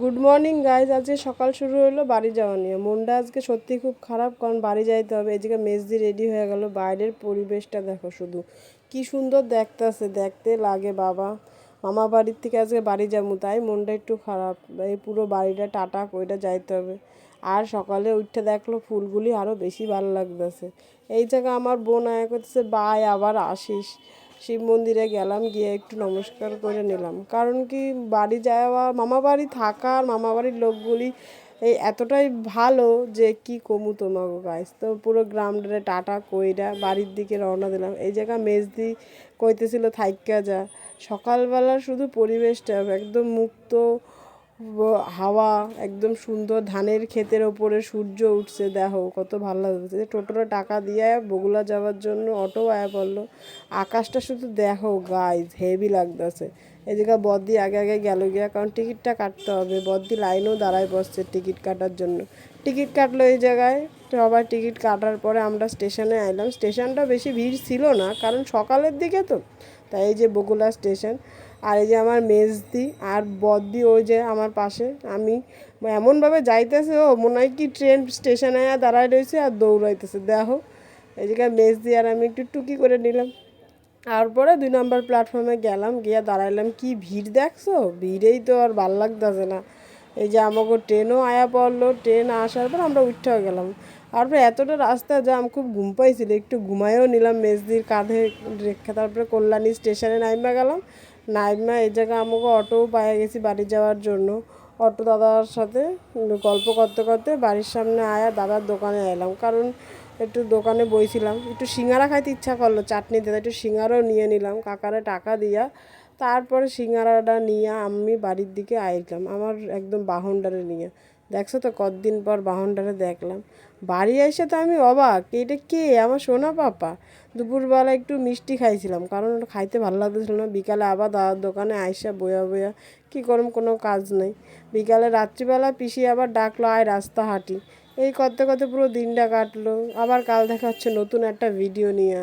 Good morning guys. আজকে সকাল শুরু হলো বাড়ি যাওয়া নিয়ে। মনটা আজকে সত্যি খুব খারাপ, কারণ বাড়ি যাইতে হবে। এদিকে মেজদি রেডি হয়ে গেল। বাইরের পরিবেশটা দেখো শুধু, কি সুন্দর দেখতেছে, দেখতে লাগে বাবা। মামা বাড়ির থেকে আজকে বাড়ি যাবো, তাই মনটা একটু খারাপ। এই পুরো বাড়িটা টাটা কইটা যাইতে হবে। আর সকালে উঠে দেখলো ফুলগুলি আরও বেশি ভালো লাগতেছে। এই জায়গায় আমার বোন আয়া করতেছে, বাই আবার আসিস। শিব মন্দিরে গেলাম, গিয়ে একটু নমস্কার করে নিলাম। কারণ কি, বাড়ি যাওয়া, মামা বাড়ি থাকা আর মামা বাড়ির লোকগুলি এই এতটাই ভালো যে কি কমু তোমাকে গাইস। তো পুরো গ্রামটারে টাটা কইরা বাড়ির দিকে রওনা দিলাম। এই জায়গা মেজদি কইতেছিল থাইক্কা যা। সকালবেলা শুধু পরিবেশটা একদম মুক্ত, হাওয়া একদম সুন্দর, ধানের ক্ষেতের ওপরে সূর্য উঠছে, দেখো কত ভালো লাগছে। টোটোরে টাকা দিয়ে বগুলা যাওয়ার জন্য অটো আয়া পড়লো। আকাশটা শুধু দেখো গাইজ, হেভি লাগতেছে। এই জায়গায় বদ্দি আগে আগে গেল গিয়া, কারণ টিকিটটা কাটতে হবে। বদ্দি লাইনেও দাঁড়ায় বসছে টিকিট কাটার জন্য। টিকিট কাটলো এই জায়গায়। সবাই টিকিট কাটার পরে আমরা স্টেশনে আইলাম। স্টেশনটা বেশি ভিড় ছিল না, কারণ সকালের দিকে তো, তাই এই যে বগুলা স্টেশন। আর এই যে আমার মেজদি আর বদ্দি ওই যে আমার পাশে। আমি এমনভাবে যাইতেছে, ও মনে হয় কি ট্রেন স্টেশনে দাঁড়ায় রয়েছে আর দৌড়াইতেছে, দেখো। এই জায়গায় মেজদি আর আমি একটু টুকি করে নিলাম। তারপরে 2 নম্বর প্ল্যাটফর্মে গেলাম, গিয়ে দাঁড়াইলাম। কি ভিড় দেখছো, ভিড়েই তো আর ভাল লাগতেছে না। এই যে আমাকে ট্রেনও আয়া পড়লো। ট্রেন আসার পর আমরা উঠেও গেলাম। তারপরে এতটা রাস্তা জ্যাম, খুব ঘুম পাইছিল, একটু ঘুমাইও নিলাম মেজদির কাঁধে রেখে। তারপরে কল্যাণী স্টেশনে নাইমা গেলাম। নাইমা এই জায়গায় আমাকে অটোও পায়ে গেছি বাড়ি যাওয়ার জন্য। অটো দাদার সাথে গল্প করতে করতে বাড়ির সামনে আয়া দাদার দোকানে এলাম, কারণ একটু দোকানে বইছিলাম। একটু সিঙ্গারা খাইতে ইচ্ছা করলো, চাটনি দিয়ে একটু সিঙ্গারাও নিয়ে নিলাম কাকারে টাকা দিয়া। তারপরে সিঙ্গারাটা নিয়ে আমি বাড়ির দিকে আইলাম, আমার একদম বাহনডারে নিয়ে। দেখছো তো কতদিন পর বাহনডারে দেখলাম। বাড়ি এসে তো আমি অবাক, এটা কে, আমার সোনা পাপা। দুপুরবেলা একটু মিষ্টি খাইছিলাম, কারণ ওটা খাইতে ভালো লাগতেছিল না। বিকালে আবার দাদার দোকানে আইসা বয়া বয়া কী করম, কোনো কাজ নেই। বিকালে রাত্রিবেলা পিসি আবার ডাকলো, আয় রাস্তা হাঁটি। এই করতে করতে পুরো দিনটা কাটলো। আবার কাল দেখা হচ্ছে নতুন একটা ভিডিও নিয়ে।